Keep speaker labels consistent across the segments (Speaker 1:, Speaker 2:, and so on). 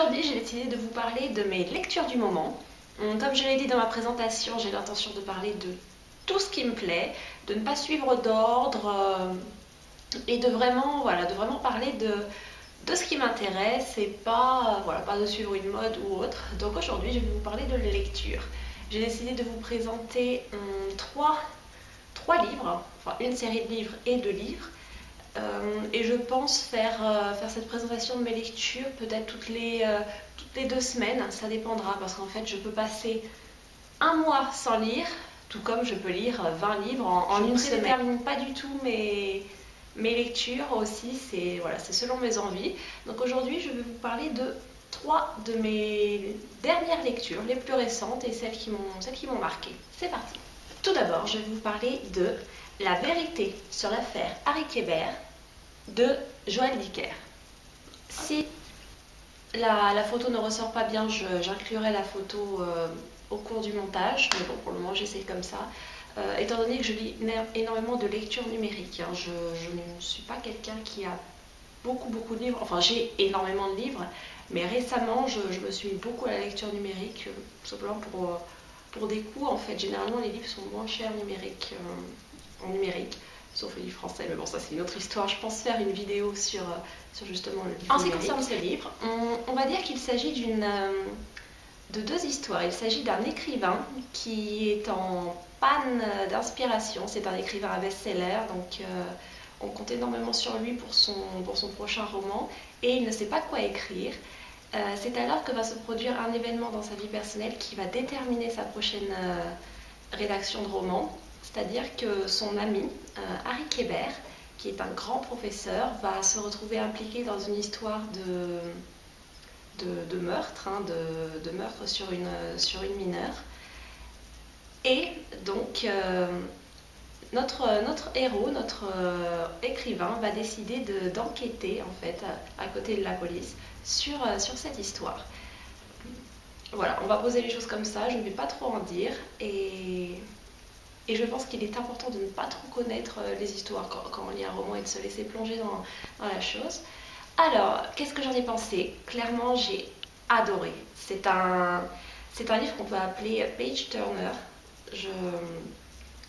Speaker 1: Aujourd'hui, j'ai décidé de vous parler de mes lectures du moment. Comme je l'ai dit dans ma présentation, j'ai l'intention de parler de tout ce qui me plaît, de ne pas suivre d'ordre et de vraiment, voilà, de vraiment parler de ce qui m'intéresse et pas, voilà, pas de suivre une mode ou autre. Donc aujourd'hui, je vais vous parler de lecture. J'ai décidé de vous présenter trois livres, enfin une série de livres et deux livres. Et je pense faire cette présentation de mes lectures peut-être toutes les 2 semaines, ça dépendra, parce qu'en fait je peux passer un mois sans lire, tout comme je peux lire 20 livres en une semaine. Je ne prédétermine pas du tout mes lectures aussi, c'est voilà, selon mes envies. Donc aujourd'hui je vais vous parler de trois de mes dernières lectures, les plus récentes et celles qui m'ont marqué. C'est parti. Tout d'abord, je vais vous parler de La vérité sur l'affaire Harry Kéber de Joël Dicker. Si la photo ne ressort pas bien, j'inclurai la photo au cours du montage, mais bon, pour le moment j'essaie comme ça. Étant donné que je lis énormément de lectures numériques, hein, je ne suis pas quelqu'un qui a beaucoup de livres, enfin j'ai énormément de livres, mais récemment je me suis mis beaucoup à la lecture numérique, tout simplement pour des coûts. En fait, généralement les livres sont moins chers en numérique, sauf le livre français, mais bon, ça c'est une autre histoire. Je pense faire une vidéo sur justement le livre. En ce qui concerne ce livre, on va dire qu'il s'agit de deux histoires. Il s'agit d'un écrivain qui est en panne d'inspiration. C'est un écrivain à best-seller, donc on compte énormément sur lui pour son prochain roman, et il ne sait pas quoi écrire. C'est alors que va se produire un événement dans sa vie personnelle qui va déterminer sa prochaine rédaction de roman. C'est-à-dire que son ami, Harry Kéber, qui est un grand professeur, va se retrouver impliqué dans une histoire de meurtre, hein, de meurtre sur une mineure. Et donc, notre héros, notre écrivain, va décider d'enquêter, en fait, à côté de la police, sur cette histoire. Voilà, on va poser les choses comme ça, je ne vais pas trop en dire, et je pense qu'il est important de ne pas trop connaître les histoires quand on lit un roman et de se laisser plonger dans la chose. Alors, qu'est-ce que j'en ai pensé? Clairement, j'ai adoré. C'est un livre qu'on peut appeler page turner.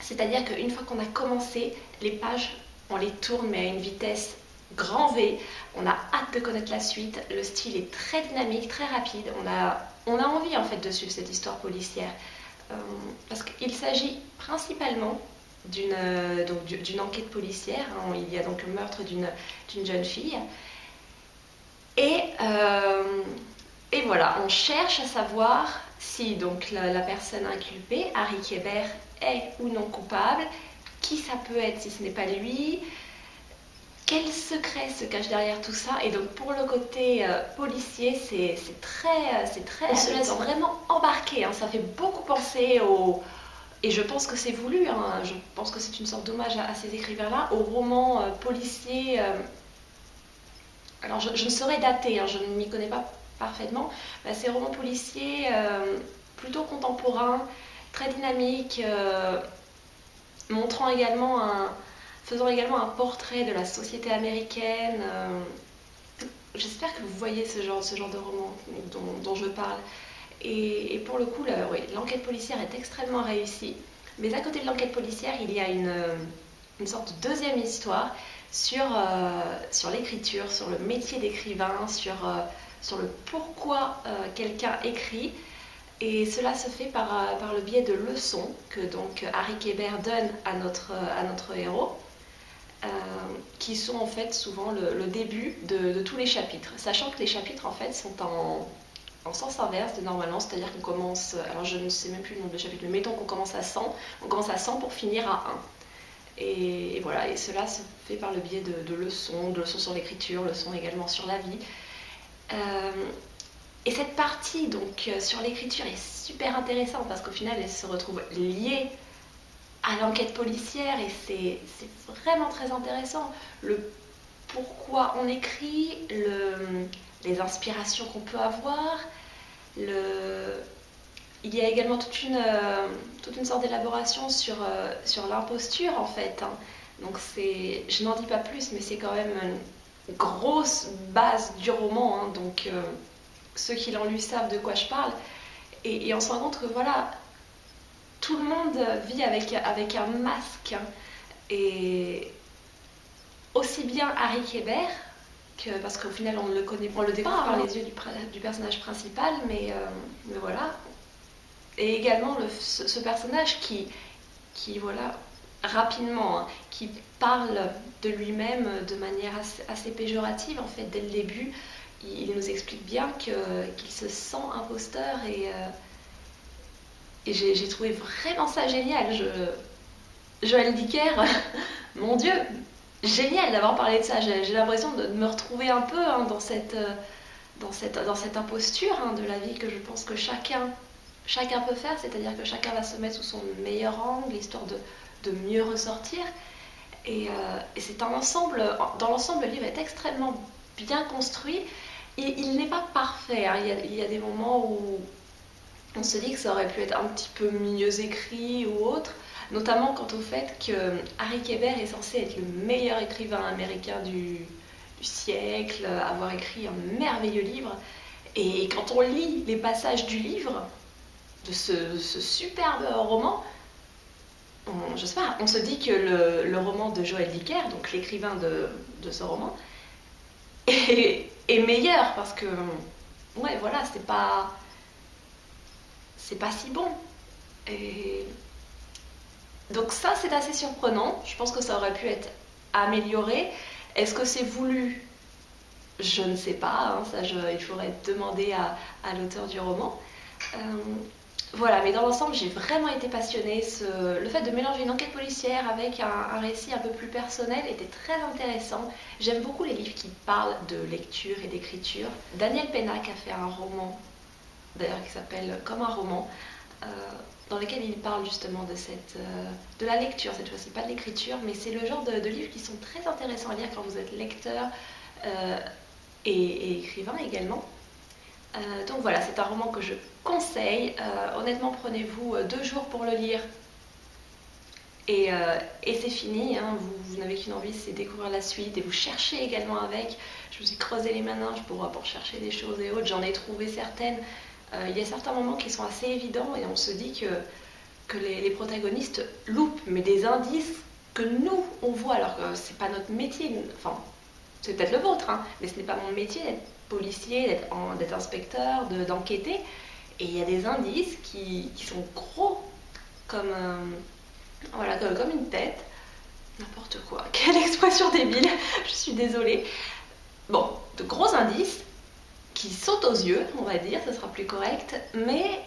Speaker 1: C'est-à-dire qu'une fois qu'on a commencé, les pages, on les tourne, mais à une vitesse grand V. On a hâte de connaître la suite. Le style est très dynamique, très rapide. On a envie en fait de suivre cette histoire policière. Parce qu'il s'agit principalement d'une enquête policière, hein. Il y a donc le meurtre d'une jeune fille. Et voilà, on cherche à savoir si donc la personne inculpée, Harry Kéber, est ou non coupable, qui ça peut être si ce n'est pas lui, quel secret se cache derrière tout ça. Et donc pour le côté policier, c'est très, on se laisse vraiment embarquer, hein. Ça fait beaucoup penser et je pense que c'est voulu, hein. Je pense que c'est une sorte d'hommage à ces écrivains-là, aux romans policiers. Alors je ne saurais dater, hein, je ne m'y connais pas parfaitement. Ces romans policiers plutôt contemporains, très dynamiques, faisant également un portrait de la société américaine. J'espère que vous voyez ce genre de roman dont je parle. Et pour le coup, oui, l'enquête policière est extrêmement réussie. Mais à côté de l'enquête policière, il y a une sorte de deuxième histoire sur l'écriture, sur le métier d'écrivain, sur le pourquoi quelqu'un écrit. Et cela se fait par le biais de leçons que donc Harry Kéber donne à notre héros, qui sont en fait souvent le début de tous les chapitres, sachant que les chapitres en fait sont en sens inverse de normalement, c'est-à-dire qu'on commence, alors je ne sais même plus le nombre de chapitres, mais mettons qu'on commence à 100, on commence à 100 pour finir à 1. Et voilà, et cela se fait par le biais de leçons sur l'écriture, leçons également sur la vie. Et cette partie donc sur l'écriture est super intéressante parce qu'au final elle se retrouve liée à l'enquête policière et c'est vraiment très intéressant. Le pourquoi on écrit, les inspirations qu'on peut avoir, il y a également toute une sorte d'élaboration sur l'imposture en fait, hein. Donc je n'en dis pas plus, mais c'est quand même une grosse base du roman, hein. Donc ceux qui l'ont lu savent de quoi je parle. Et on se rend compte que voilà, tout le monde vit avec un masque, hein. Et aussi bien Harry Kéber, parce qu'au final on le connaît, on le découvre par les yeux du personnage principal, mais voilà. Et également ce personnage qui voilà, rapidement, hein, qui parle de lui-même de manière assez péjorative, en fait, dès le début. Il nous explique bien qu'il se sent imposteur et j'ai trouvé vraiment ça génial. Joël Dicker, mon Dieu, génial d'avoir parlé de ça. J'ai l'impression de me retrouver un peu, hein, dans cette imposture, hein, de la vie que je pense que chacun peut faire, c'est-à-dire que chacun va se mettre sous son meilleur angle, histoire de mieux ressortir. Et c'est un ensemble, dans l'ensemble, le livre est extrêmement bien construit. Il n'est pas parfait, hein. Il y a des moments où on se dit que ça aurait pu être un petit peu mieux écrit ou autre, notamment quant au fait que Harry Kéber est censé être le meilleur écrivain américain du siècle, avoir écrit un merveilleux livre. Et quand on lit les passages du livre, de ce superbe roman, je sais pas, on se dit que le roman de Joël Dicker, donc l'écrivain de ce roman, est meilleur parce que, ouais, voilà, c'est pas si bon. Et donc ça, c'est assez surprenant. Je pense que ça aurait pu être amélioré. Est-ce que c'est voulu? Je ne sais pas, hein, ça, il faudrait demander à l'auteur du roman. Voilà, mais dans l'ensemble, j'ai vraiment été passionnée. Le fait de mélanger une enquête policière avec un récit un peu plus personnel était très intéressant. J'aime beaucoup les livres qui parlent de lecture et d'écriture. Daniel Pennac a fait un roman, d'ailleurs, qui s'appelle Comme un roman, dans lequel il parle justement de la lecture, cette fois-ci, pas de l'écriture, mais c'est le genre de livres qui sont très intéressants à lire quand vous êtes lecteur et écrivain également. Donc voilà, c'est un roman que je conseille. Honnêtement, prenez-vous 2 jours pour le lire et c'est fini, hein. Vous n'avez qu'une envie, c'est découvrir la suite et vous cherchez également avec. Je me suis creusé les méninges pour chercher des choses et autres, j'en ai trouvé certaines. Il y a certains moments qui sont assez évidents et on se dit que les protagonistes loupent, mais des indices que nous, on voit, alors que c'est pas notre métier. Enfin, c'est peut-être le vôtre, hein, mais ce n'est pas mon métier d'être policier, d'être inspecteur, d'enquêter. Et il y a des indices qui sont gros comme, voilà, comme une tête. N'importe quoi. Quelle expression débile. Je suis désolée. Bon, de gros indices qui sautent aux yeux, on va dire, ça sera plus correct, mais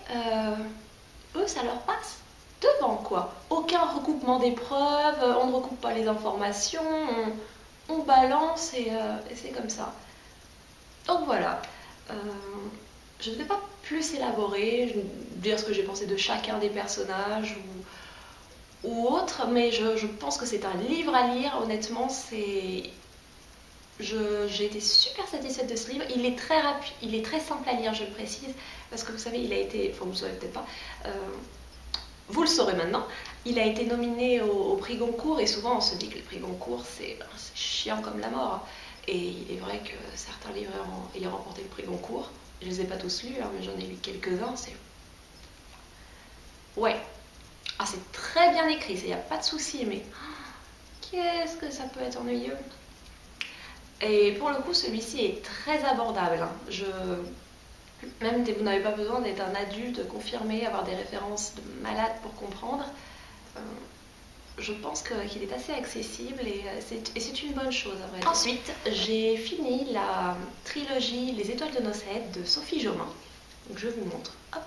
Speaker 1: eux, ça leur passe devant, quoi. Aucun recoupement des preuves, on ne recoupe pas les informations, on balance et c'est comme ça. Donc voilà, je ne vais pas plus élaborer, dire ce que j'ai pensé de chacun des personnages ou autre, mais je pense que c'est un livre à lire. Honnêtement, j'ai été super satisfaite de ce livre. Il est très rapide, il est très simple à lire, je le précise, parce que vous savez, il a été, enfin vous ne le savez peut-être pas, vous le saurez maintenant, il a été nominé au prix Goncourt, et souvent on se dit que le prix Goncourt c'est chiant comme la mort. Et il est vrai que certains livres ayant remporté le prix Goncourt, je ne les ai pas tous lus, hein, mais j'en ai lu quelques-uns, c'est... Ouais, ah, c'est très bien écrit, il n'y a pas de souci, mais qu'est-ce que ça peut être ennuyeux. Et pour le coup, celui-ci est très abordable, hein. Même vous n'avez pas besoin d'être un adulte confirmé, avoir des références de malade pour comprendre. Je pense qu'il est assez accessible et c'est une bonne chose, à vrai dire. Ensuite, j'ai fini la trilogie Les Étoiles de Nocède de Sophie Jomain. Donc je vous montre. Hop.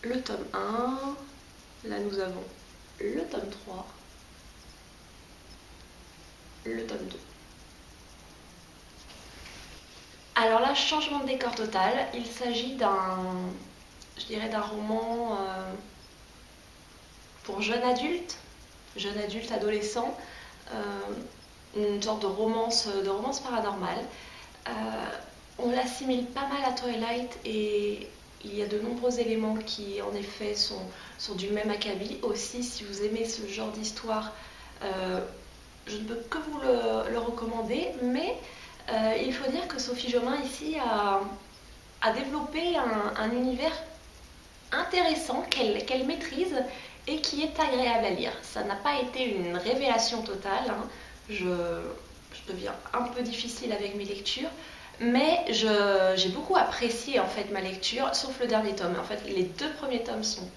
Speaker 1: Le tome 1. Là, nous avons le tome 3. Le tome 2. Alors là, changement de décor total. Il s'agit je dirais d'un roman pour jeunes adultes adolescents, une sorte de romance paranormale. On l'assimile pas mal à Twilight et il y a de nombreux éléments qui en effet sont du même acabit. Aussi, si vous aimez ce genre d'histoire, je ne peux que vous le recommander, mais Il faut dire que Sophie Jomain ici a développé un univers intéressant qu'elle maîtrise et qui est agréable à lire. Ça n'a pas été une révélation totale, hein. Je deviens un peu difficile avec mes lectures, mais j'ai beaucoup apprécié en fait ma lecture, sauf le dernier tome. En fait, les 2 premiers tomes sont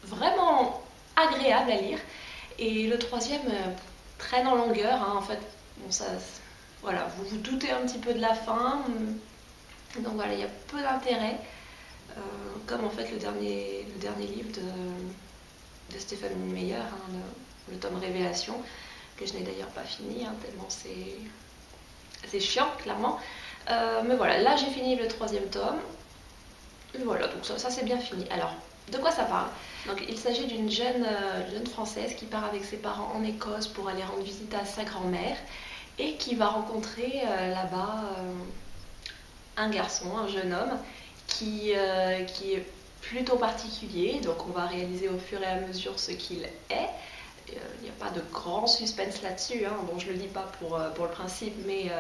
Speaker 1: vraiment agréables à lire, et le troisième traîne en longueur, hein. En fait, bon, ça, voilà, vous vous doutez un petit peu de la fin, donc voilà, il y a peu d'intérêt. Comme en fait le dernier livre de Stéphanie Meyer, hein, le tome Révélation, que je n'ai d'ailleurs pas fini, hein, tellement c'est chiant, clairement. Mais voilà, là j'ai fini le 3e tome. Et voilà, donc ça c'est bien fini. Alors, de quoi ça parle? Donc, il s'agit d'une jeune Française qui part avec ses parents en Écosse pour aller rendre visite à sa grand-mère et qui va rencontrer là-bas un garçon, un jeune homme qui est plutôt particulier, donc on va réaliser au fur et à mesure ce qu'il est. Il n'y a pas de grand suspense là-dessus, hein. Bon, je ne le dis pas pour le principe, mais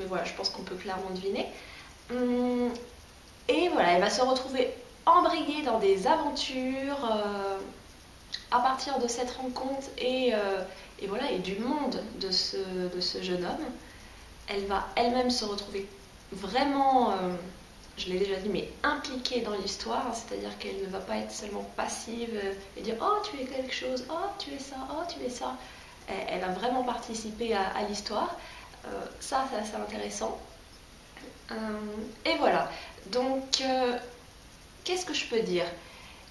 Speaker 1: voilà, je pense qu'on peut clairement deviner. Et voilà, elle va se retrouver embrayée dans des aventures à partir de cette rencontre et voilà, et du monde de ce jeune homme. Elle va elle-même se retrouver vraiment, je l'ai déjà dit, mais impliquée dans l'histoire, c'est-à-dire qu'elle ne va pas être seulement passive et dire oh tu es quelque chose, oh tu es ça, oh tu es ça. Elle va vraiment participer à l'histoire. Ça c'est assez intéressant. Et voilà, donc qu'est-ce que je peux dire?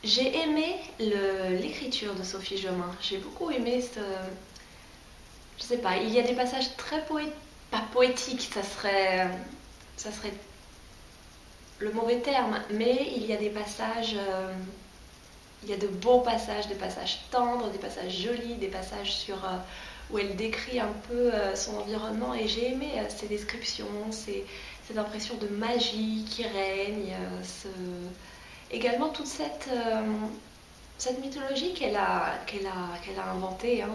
Speaker 1: J'ai aimé l'écriture de Sophie Jomain, j'ai beaucoup aimé je sais pas, il y a des passages très pas poétiques, ça serait le mauvais terme, mais il y a des passages, il y a de beaux passages, des passages tendres, des passages jolis, des passages où elle décrit un peu son environnement, et j'ai aimé ces descriptions, cette impression de magie qui règne, également toute cette mythologie qu'elle a inventée, hein.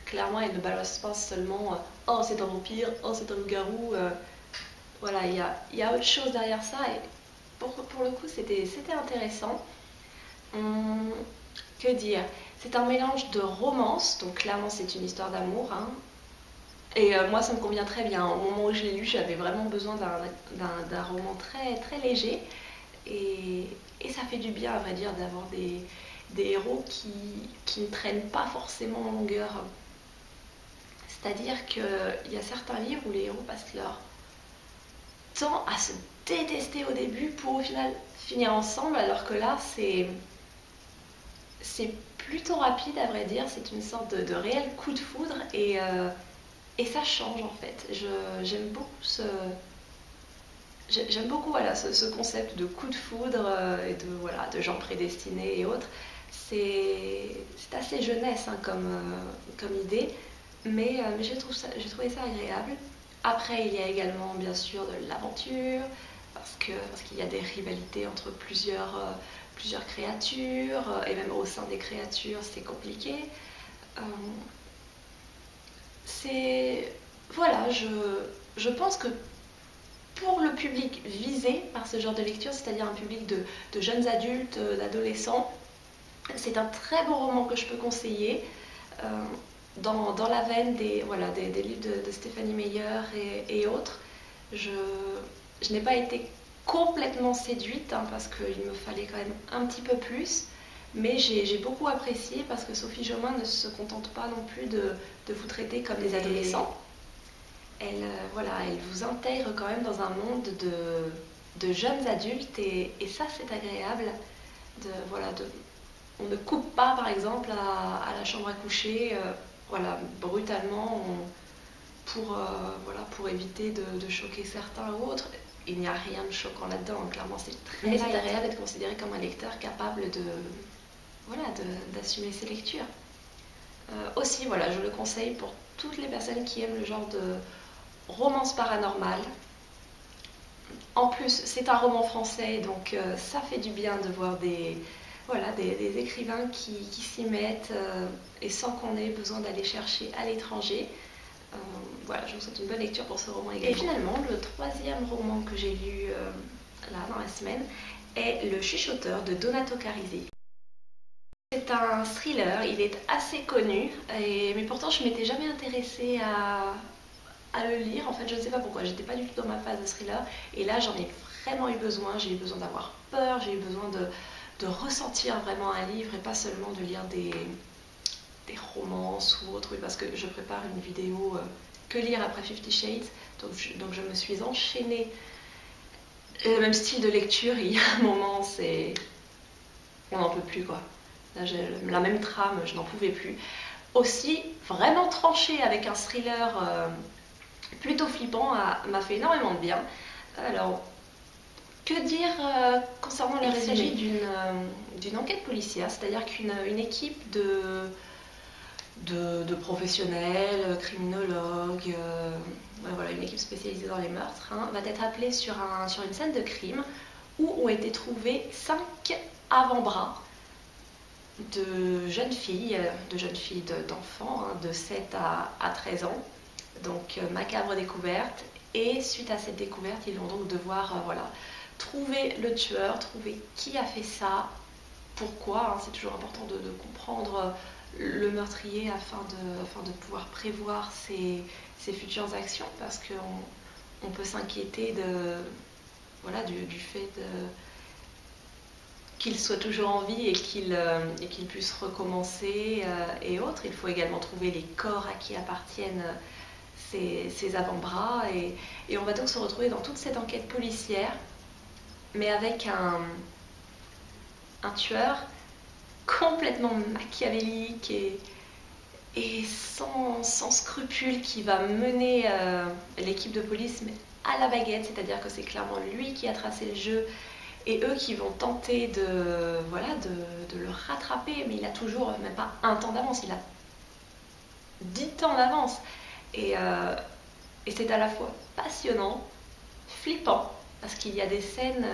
Speaker 1: Clairement, elle ne balance pas seulement oh c'est un vampire, oh c'est un loup-garou. Voilà, il y a autre chose derrière ça, et pour le coup c'était intéressant. Que dire? C'est un mélange de romance, donc clairement c'est une histoire d'amour, hein. Et moi ça me convient très bien. Au moment où je l'ai lu, j'avais vraiment besoin d'un roman très, très léger, et ça fait du bien à vrai dire d'avoir des héros qui ne traînent pas forcément en longueur. C'est-à-dire qu'il y a certains livres où les héros passent leur temps à se détester au début pour au final finir ensemble, alors que là c'est plutôt rapide à vrai dire, c'est une sorte de réel coup de foudre, et ça change en fait. J'aime beaucoup voilà, ce concept de coup de foudre et de gens prédestinés et autres. C'est assez jeunesse, hein, comme idée, mais j'ai trouvé ça agréable. Après, il y a également bien sûr de l'aventure, parce qu'il y a des rivalités entre plusieurs créatures, et même au sein des créatures, c'est compliqué. Voilà, je pense que pour le public visé par ce genre de lecture, c'est-à-dire un public de jeunes adultes, d'adolescents, c'est un très bon roman que je peux conseiller. Dans la veine des livres de Stéphanie Meyer et autres. Je n'ai pas été complètement séduite, hein, parce qu'il me fallait quand même un petit peu plus, mais j'ai beaucoup apprécié parce que Sophie Jomain ne se contente pas non plus de vous traiter comme des adolescents. Elle vous intègre quand même dans un monde de jeunes adultes, et ça c'est agréable. On ne coupe pas par exemple à la chambre à coucher. Brutalement, pour éviter de choquer certains ou autres. Il n'y a rien de choquant là-dedans, clairement c'est très agréable d'être considéré comme un lecteur capable d'assumer ses lectures. Aussi, voilà, je le conseille pour toutes les personnes qui aiment le genre de romance paranormale. En plus, c'est un roman français, donc ça fait du bien de voir des écrivains qui s'y mettent, et sans qu'on ait besoin d'aller chercher à l'étranger. Voilà, je vous souhaite une bonne lecture pour ce roman également. Et finalement, le troisième roman que j'ai lu là dans la semaine est Le Chuchoteur de Donato Carisi. C'est un thriller, il est assez connu, mais pourtant je m'étais jamais intéressée à le lire. En fait, je ne sais pas pourquoi, j'étais pas du tout dans ma phase de thriller, et là j'en ai vraiment eu besoin. J'ai eu besoin d'avoir peur, j'ai eu besoin de ressentir vraiment un livre et pas seulement de lire des romances ou autre, parce que je prépare une vidéo que lire après 50 Shades, donc je me suis enchaînée le même style de lecture, et il y a un moment, on n'en peut plus quoi. Là, la même trame, je n'en pouvais plus. Aussi, vraiment tranché avec un thriller plutôt flippant, m'a fait énormément de bien. Alors, que dire concernant le résumé? Il s'agit d'une enquête policière, c'est-à-dire qu'une équipe de professionnels, criminologues, voilà, une équipe spécialisée dans les meurtres, va être appelée sur une scène de crime où ont été trouvés 5 avant-bras de jeunes filles, d'enfants, de 7 à 13 ans. Donc macabre découverte, et suite à cette découverte, ils vont donc devoir voilà, trouver le tueur, trouver qui a fait ça, pourquoi. C'est toujours important de comprendre le meurtrier afin de pouvoir prévoir ses futures actions, parce qu'on peut s'inquiéter voilà, du fait qu'il soit toujours en vie et qu'il puisse recommencer et autres. Il faut également trouver les corps à qui appartiennent ses avant-bras, et on va donc se retrouver dans toute cette enquête policière, mais avec un tueur complètement machiavélique et sans scrupule, qui va mener l'équipe de police mais à la baguette, c'est-à-dire que c'est clairement lui qui a tracé le jeu, et eux qui vont tenter de le rattraper, mais il a toujours même pas un temps d'avance, il a 10 temps d'avance. Et c'est à la fois passionnant, flippant, parce qu'il y a des scènes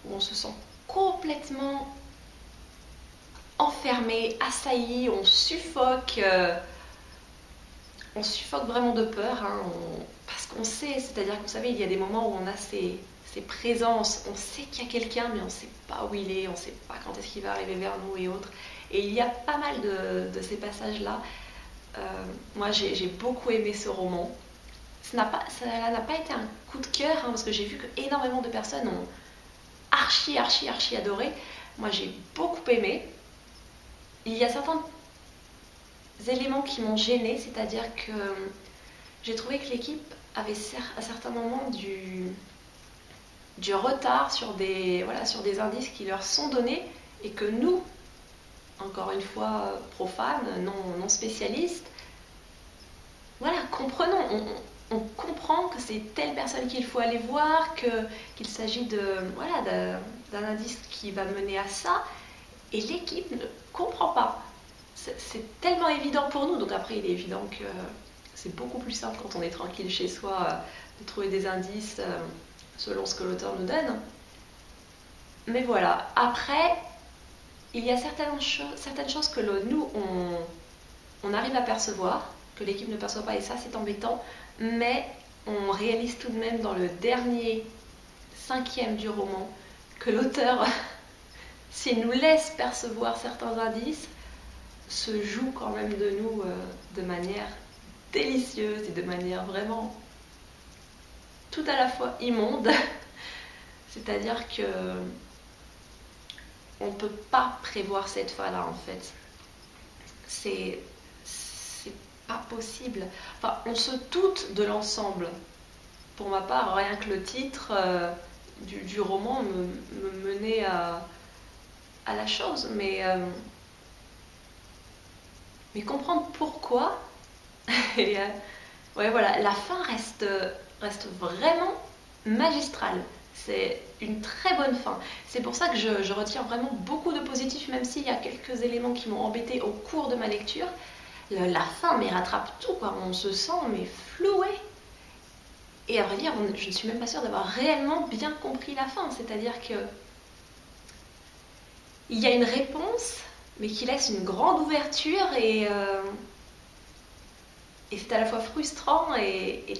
Speaker 1: où on se sent complètement enfermé, assailli, on suffoque vraiment de peur, parce qu'on sait, c'est-à-dire que vous savez, il y a des moments où on a ces présences, on sait qu'il y a quelqu'un, mais on ne sait pas où il est, on ne sait pas quand est-ce qu'il va arriver vers nous et autres. Et il y a pas mal de ces passages-là. Moi, j'ai beaucoup aimé ce roman. Ça n'a pas été un coup de cœur, parce que j'ai vu que énormément de personnes ont archi adoré. Moi, j'ai beaucoup aimé. Il y a certains éléments qui m'ont gênée, c'est-à-dire que j'ai trouvé que l'équipe avait à certains moments du retard sur des indices qui leur sont donnés, et que nous, encore une fois profanes, non spécialistes, voilà, comprenons. On comprend que c'est telle personne qu'il faut aller voir, qu'il s'agit d'un indice qui va mener à ça, et l'équipe ne comprend pas. C'est tellement évident pour nous, donc après il est évident que c'est beaucoup plus simple quand on est tranquille chez soi de trouver des indices selon ce que l'auteur nous donne. Mais voilà, après, il y a certaines choses que nous, on arrive à percevoir, que l'équipe ne perçoit pas, et ça c'est embêtant, mais on réalise tout de même dans le dernier 5e du roman que l'auteur, s'il nous laisse percevoir certains indices, se joue quand même de nous de manière délicieuse et de manière vraiment tout à la fois immonde. C'est-à-dire que on ne peut pas prévoir cette fin-là, en fait. C'est pas possible. Enfin, on se doute de l'ensemble. Pour ma part, rien que le titre du roman me menait à la chose, mais comprendre pourquoi. Et ouais, voilà, la fin reste vraiment magistrale. C'est une très bonne fin. C'est pour ça que je retiens vraiment beaucoup de positif, même s'il y a quelques éléments qui m'ont embêté au cours de ma lecture. La fin rattrape tout, quoi. On se sent floué. Et à vrai dire, je ne suis même pas sûre d'avoir réellement bien compris la fin. C'est-à-dire que il y a une réponse, mais qui laisse une grande ouverture, et et c'est à la fois frustrant et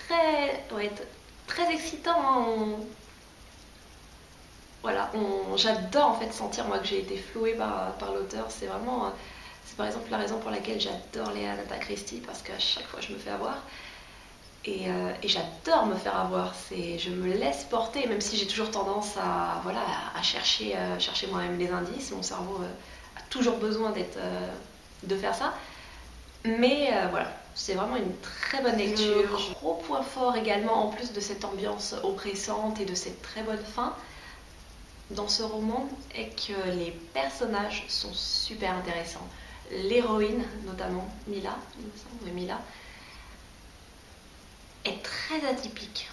Speaker 1: très, ouais, très excitant. Hein. Voilà, j'adore en fait sentir moi que j'ai été flouée par l'auteur. C'est vraiment, c'est par exemple la raison pour laquelle j'adore les Agatha Christie, parce qu'à chaque fois je me fais avoir. Et j'adore me faire avoir, je me laisse porter, même si j'ai toujours tendance à, voilà, à chercher, chercher moi-même les indices. Mon cerveau a toujours besoin de faire ça. Mais voilà, c'est vraiment une très bonne lecture. Le gros point fort également, en plus de cette ambiance oppressante et de cette très bonne fin, dans ce roman, est que les personnages sont super intéressants. L'héroïne, notamment Mila, il me semble, oui, Mila, est très atypique.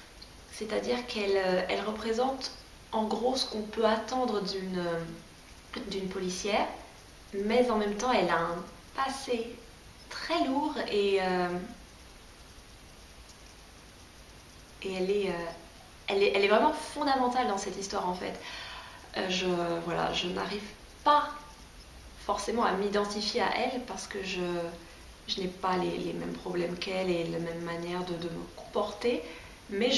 Speaker 1: C'est-à-dire qu'elle représente en gros ce qu'on peut attendre d'une policière, mais en même temps elle a un passé très lourd et elle est vraiment fondamentale dans cette histoire en fait. Voilà, je n'arrive pas forcément à m'identifier à elle parce que je n'ai pas les mêmes problèmes qu'elle et la même manière de me comporter, mais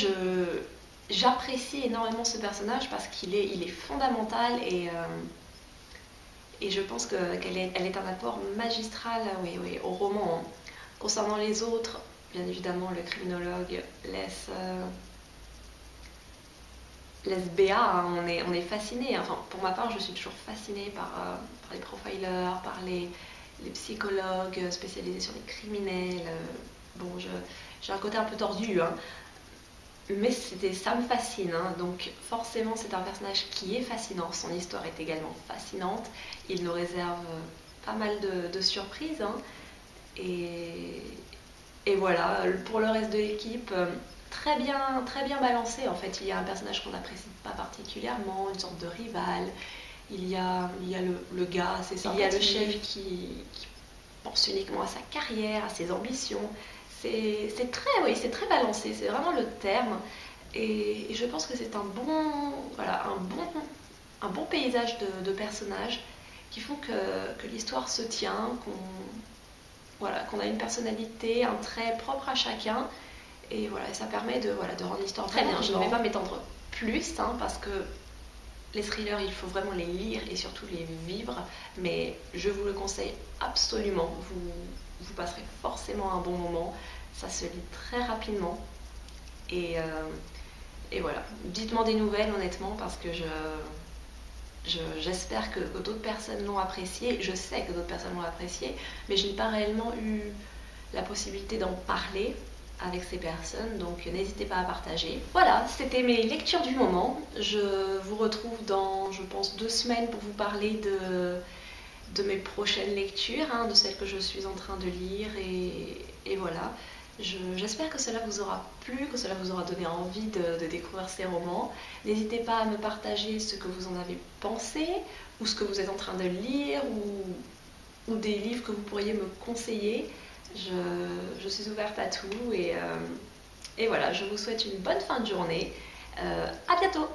Speaker 1: j'apprécie énormément ce personnage parce qu'il est, il est fondamental et je pense qu'elle est un apport magistral, oui, oui, au roman. Concernant les autres, bien évidemment, le criminologue laisse Béa, hein, on est fasciné. Enfin, pour ma part, je suis toujours fascinée par les profilers, par les psychologues spécialisés sur les criminels. Bon, j'ai un côté un peu tordu, hein, mais ça me fascine. Hein, donc forcément, c'est un personnage qui est fascinant. Son histoire est également fascinante. Il nous réserve pas mal de surprises. Hein, et voilà, pour le reste de l'équipe, très bien balancé. En fait, il y a un personnage qu'on n'apprécie pas particulièrement, une sorte de rival. Il y a le gars, c'est ça. Il y a le chef qui pense uniquement à sa carrière, à ses ambitions. C'est très, oui, c'est très balancé, c'est vraiment le terme. Et je pense que c'est un bon, voilà, un bon paysage de personnages qui font que l'histoire se tient, voilà, qu'on a une personnalité, un trait propre à chacun. Et voilà, ça permet voilà, de rendre l'histoire très bien. Je ne vais pas m'étendre plus, hein, parce que les thrillers, il faut vraiment les lire et surtout les vivre. Mais je vous le conseille absolument. Vous passerez forcément un bon moment. Ça se lit très rapidement. Et voilà. Dites-moi des nouvelles, honnêtement, parce que j'espère que d'autres personnes l'ont apprécié. Je sais que d'autres personnes l'ont apprécié, mais je n'ai pas réellement eu la possibilité d'en parler avec ces personnes, donc n'hésitez pas à partager. Voilà, c'était mes lectures du moment. Je vous retrouve dans, je pense, 2 semaines pour vous parler de mes prochaines lectures, hein, de celles que je suis en train de lire, et voilà. J'espère que cela vous aura plu, que cela vous aura donné envie de découvrir ces romans. N'hésitez pas à me partager ce que vous en avez pensé, ou ce que vous êtes en train de lire, ou des livres que vous pourriez me conseiller. Je suis ouverte à tout et voilà, je vous souhaite une bonne fin de journée. À bientôt!